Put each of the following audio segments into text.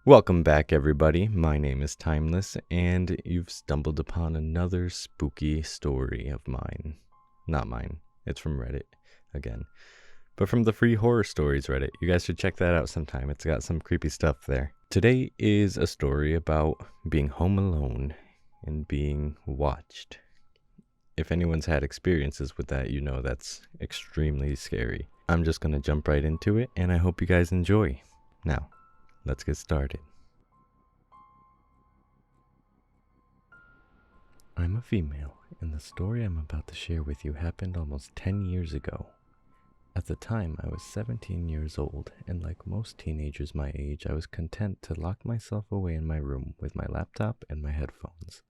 Welcome back, everybody. My name is Timeless, and you've stumbled upon another spooky story of mine. Not mine. It's from Reddit, again. But from the Free Horror Stories Reddit. You guys should check that out sometime. It's got some creepy stuff there. Today is a story about being home alone and being watched. If anyone's had experiences with that, you know that's extremely scary. I'm just going to jump right into it, and I hope you guys enjoy. Now, let's get started. I'm a female, and the story I'm about to share with you happened almost 10 years ago. At the time, I was 17 years old, and like most teenagers my age, I was content to lock myself away in my room with my laptop and my headphones.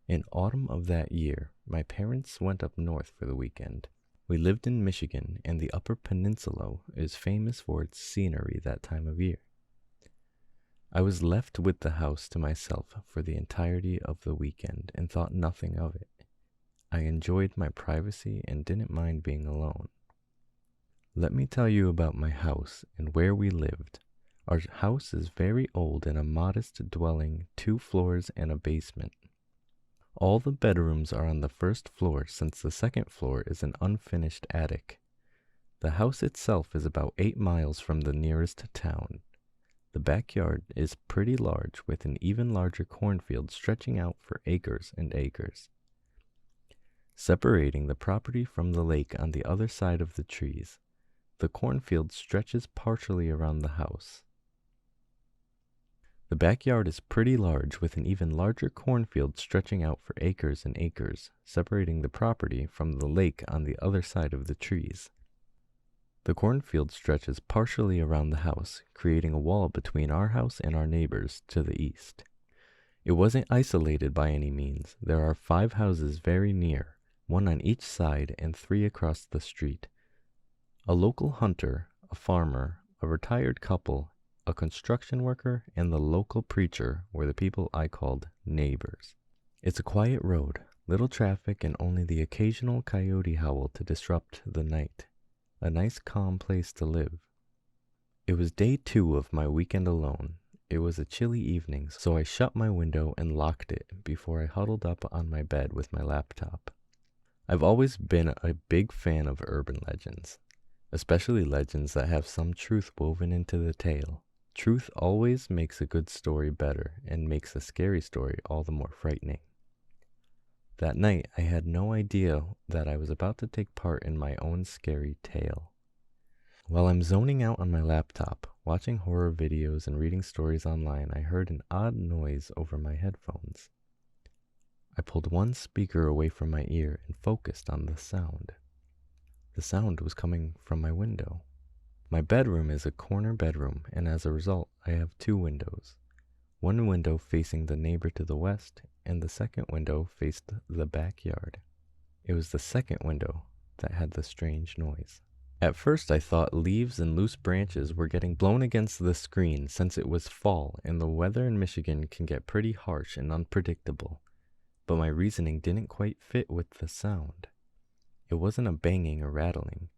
In autumn of that year, my parents went up north for the weekend. We lived in Michigan, and the Upper Peninsula is famous for its scenery that time of year. I was left with the house to myself for the entirety of the weekend and thought nothing of it. I enjoyed my privacy and didn't mind being alone. Let me tell you about my house and where we lived. Our house is very old and a modest dwelling, 2 floors and a basement. All the bedrooms are on the first floor since the second floor is an unfinished attic. The house itself is about 8 miles from the nearest town. The backyard is pretty large with an even larger cornfield stretching out for acres and acres. Separating the property from the lake on the other side of the trees, the cornfield stretches partially around the house. The backyard is pretty large with an even larger cornfield stretching out for acres and acres, separating the property from the lake on the other side of the trees. The cornfield stretches partially around the house, creating a wall between our house and our neighbors to the east. It wasn't isolated by any means. There are 5 houses very near, 1 on each side and 3 across the street. A local hunter, a farmer, a retired couple, a construction worker, and the local preacher were the people I called neighbors. It's a quiet road, little traffic, and only the occasional coyote howl to disrupt the night. A nice calm place to live. It was day 2 of my weekend alone. It was a chilly evening, so I shut my window and locked it before I huddled up on my bed with my laptop. I've always been a big fan of urban legends, especially legends that have some truth woven into the tale. Truth always makes a good story better and makes a scary story all the more frightening. That night, I had no idea that I was about to take part in my own scary tale. While I'm zoning out on my laptop, watching horror videos and reading stories online, I heard an odd noise over my headphones. I pulled one speaker away from my ear and focused on the sound. The sound was coming from my window. My bedroom is a corner bedroom, and as a result, I have 2 windows. One window facing the neighbor to the west, and the second window faced the backyard. It was the second window that had the strange noise. At first I thought leaves and loose branches were getting blown against the screen since it was fall and the weather in Michigan can get pretty harsh and unpredictable, but my reasoning didn't quite fit with the sound. It wasn't a banging or rattling.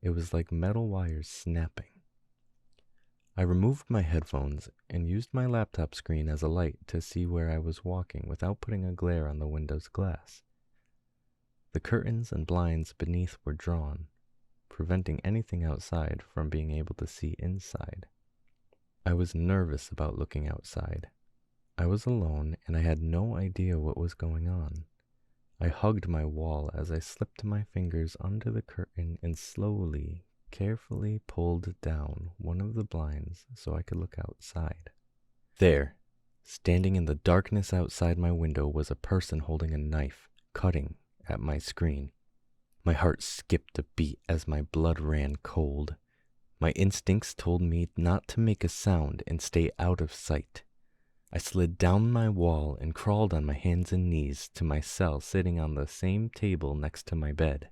It was like metal wires snapping. I removed my headphones and used my laptop screen as a light to see where I was walking without putting a glare on the window's glass. The curtains and blinds beneath were drawn, preventing anything outside from being able to see inside. I was nervous about looking outside. I was alone and I had no idea what was going on. I hugged my wall as I slipped my fingers under the curtain and slowly, carefully pulled down one of the blinds so I could look outside. There, standing in the darkness outside my window, was a person holding a knife, cutting at my screen. My heart skipped a beat as my blood ran cold. My instincts told me not to make a sound and stay out of sight. I slid down my wall and crawled on my hands and knees to my cell sitting on the same table next to my bed.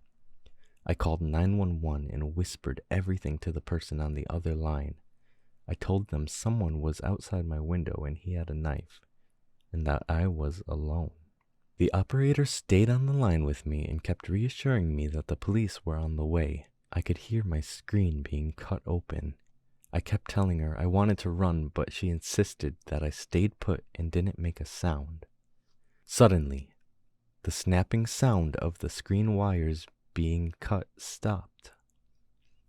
I called 911 and whispered everything to the person on the other line. I told them someone was outside my window and he had a knife, and that I was alone. The operator stayed on the line with me and kept reassuring me that the police were on the way. I could hear my screen being cut open. I kept telling her I wanted to run, but she insisted that I stayed put and didn't make a sound. Suddenly, the snapping sound of the screen wires being cut stopped.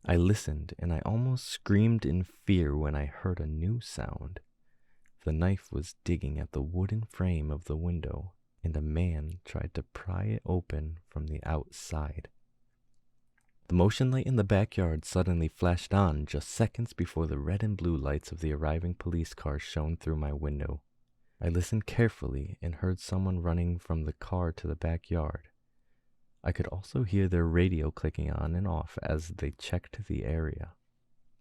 I listened, and I almost screamed in fear when I heard a new sound. The knife was digging at the wooden frame of the window, and a man tried to pry it open from the outside. The motion light in the backyard suddenly flashed on just seconds before the red and blue lights of the arriving police car shone through my window. I listened carefully and heard someone running from the car to the backyard. I could also hear their radio clicking on and off as they checked the area.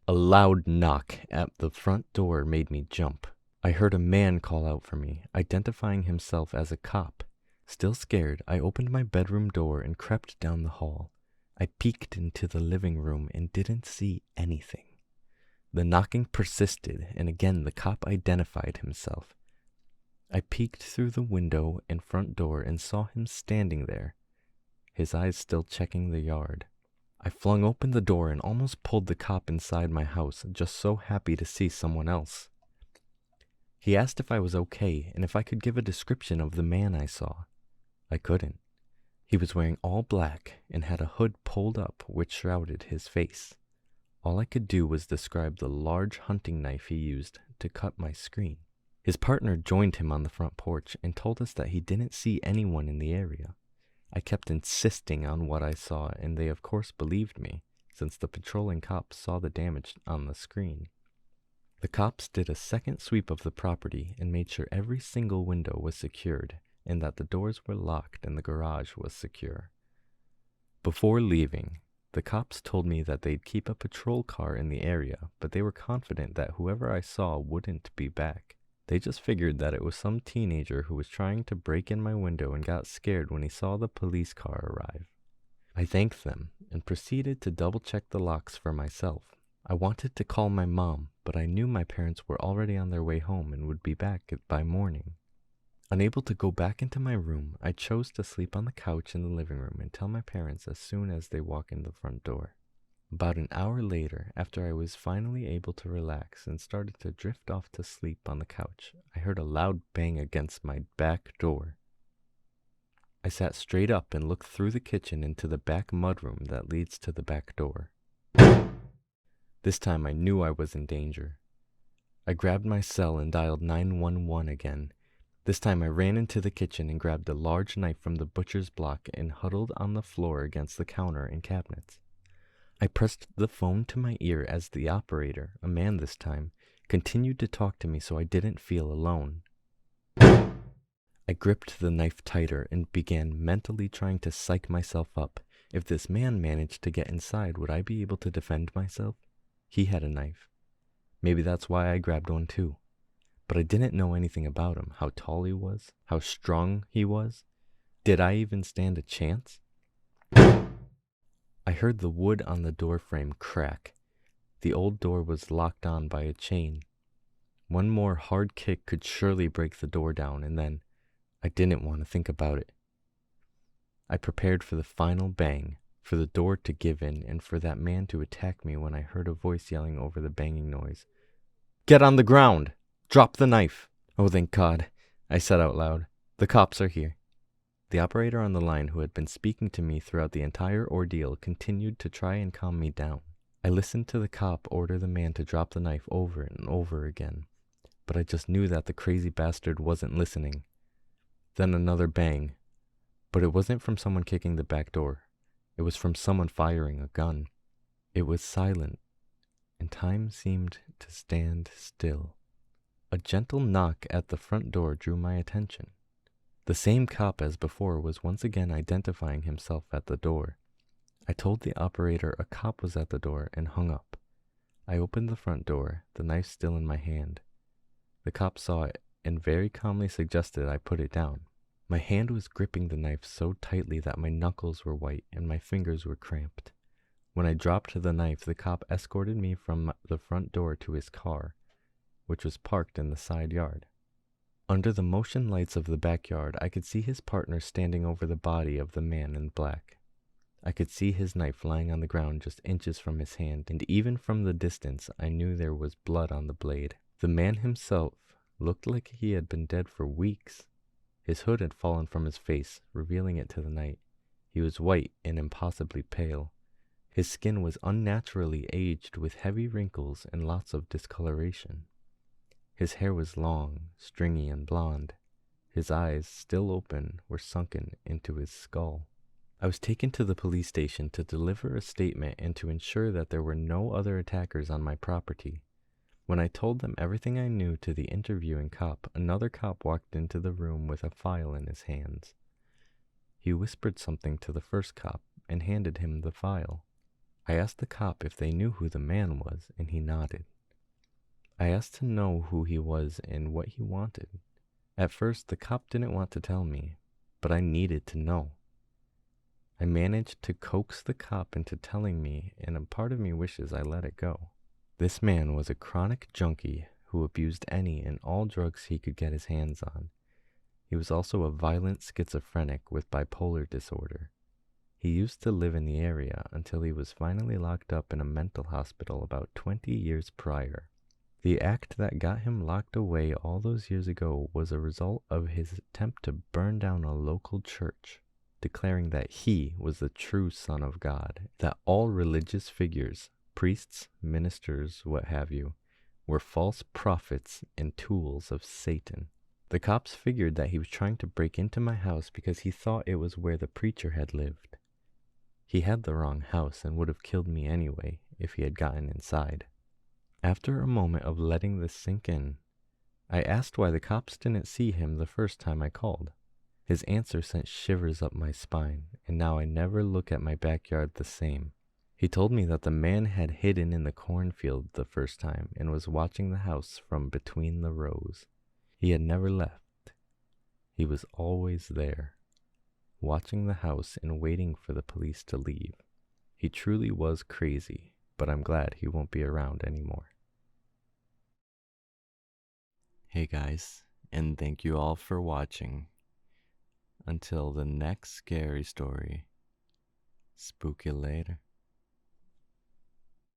A loud knock at the front door made me jump. I heard a man call out for me, identifying himself as a cop. Still scared, I opened my bedroom door and crept down the hall. I peeked into the living room and didn't see anything. The knocking persisted, and again the cop identified himself. I peeked through the window and front door and saw him standing there, his eyes still checking the yard. I flung open the door and almost pulled the cop inside my house, just so happy to see someone else. He asked if I was okay and if I could give a description of the man I saw. I couldn't. He was wearing all black and had a hood pulled up which shrouded his face. All I could do was describe the large hunting knife he used to cut my screen. His partner joined him on the front porch and told us that he didn't see anyone in the area. I kept insisting on what I saw, and they of course believed me, since the patrolling cops saw the damage on the screen. The cops did a second sweep of the property and made sure every single window was secured and that the doors were locked and the garage was secure. Before leaving, the cops told me that they'd keep a patrol car in the area, but they were confident that whoever I saw wouldn't be back. They just figured that it was some teenager who was trying to break in my window and got scared when he saw the police car arrive. I thanked them and proceeded to double-check the locks for myself. I wanted to call my mom, but I knew my parents were already on their way home and would be back by morning. Unable to go back into my room, I chose to sleep on the couch in the living room and tell my parents as soon as they walk in the front door. About an hour later, after I was finally able to relax and started to drift off to sleep on the couch, I heard a loud bang against my back door. I sat straight up and looked through the kitchen into the back mudroom that leads to the back door. This time I knew I was in danger. I grabbed my cell and dialed 911 again. This time I ran into the kitchen and grabbed a large knife from the butcher's block and huddled on the floor against the counter and cabinets. I pressed the phone to my ear as the operator, a man this time, continued to talk to me so I didn't feel alone. I gripped the knife tighter and began mentally trying to psych myself up. If this man managed to get inside, would I be able to defend myself? He had a knife. Maybe that's why I grabbed one too. But I didn't know anything about him, how tall he was, how strong he was. Did I even stand a chance? I heard the wood on the door frame crack. The old door was locked on by a chain. One more hard kick could surely break the door down, and then I didn't want to think about it. I prepared for the final bang, for the door to give in, and for that man to attack me when I heard a voice yelling over the banging noise. "Get on the ground! Drop the knife!" "Oh, thank God," I said out loud. "The cops are here." The operator on the line, who had been speaking to me throughout the entire ordeal, continued to try and calm me down. I listened to the cop order the man to drop the knife over and over again, but I just knew that the crazy bastard wasn't listening. Then another bang, but it wasn't from someone kicking the back door. It was from someone firing a gun. It was silent, and time seemed to stand still. A gentle knock at the front door drew my attention. The same cop as before was once again identifying himself at the door. I told the operator a cop was at the door and hung up. I opened the front door, the knife still in my hand. The cop saw it and very calmly suggested I put it down. My hand was gripping the knife so tightly that my knuckles were white and my fingers were cramped. When I dropped the knife, the cop escorted me from the front door to his car, which was parked in the side yard. Under the motion lights of the backyard, I could see his partner standing over the body of the man in black. I could see his knife lying on the ground just inches from his hand, and even from the distance I knew there was blood on the blade. The man himself looked like he had been dead for weeks. His hood had fallen from his face, revealing it to the night. He was white and impossibly pale. His skin was unnaturally aged with heavy wrinkles and lots of discoloration. His hair was long, stringy, and blonde. His eyes, still open, were sunken into his skull. I was taken to the police station to deliver a statement and to ensure that there were no other attackers on my property. When I told them everything I knew to the interviewing cop, another cop walked into the room with a file in his hands. He whispered something to the first cop and handed him the file. I asked the cop if they knew who the man was, and he nodded. I asked to know who he was and what he wanted. At first, the cop didn't want to tell me, but I needed to know. I managed to coax the cop into telling me, and a part of me wishes I let it go. This man was a chronic junkie who abused any and all drugs he could get his hands on. He was also a violent schizophrenic with bipolar disorder. He used to live in the area until he was finally locked up in a mental hospital about 20 years prior. The act that got him locked away all those years ago was a result of his attempt to burn down a local church, declaring that he was the true Son of God, that all religious figures, priests, ministers, what have you, were false prophets and tools of Satan. The cops figured that he was trying to break into my house because he thought it was where the preacher had lived. He had the wrong house and would have killed me anyway if he had gotten inside. After a moment of letting this sink in, I asked why the cops didn't see him the first time I called. His answer sent shivers up my spine, and now I never look at my backyard the same. He told me that the man had hidden in the cornfield the first time and was watching the house from between the rows. He had never left. He was always there, watching the house and waiting for the police to leave. He truly was crazy, but I'm glad he won't be around anymore. Hey guys, and thank you all for watching. Until the next scary story, spook you later.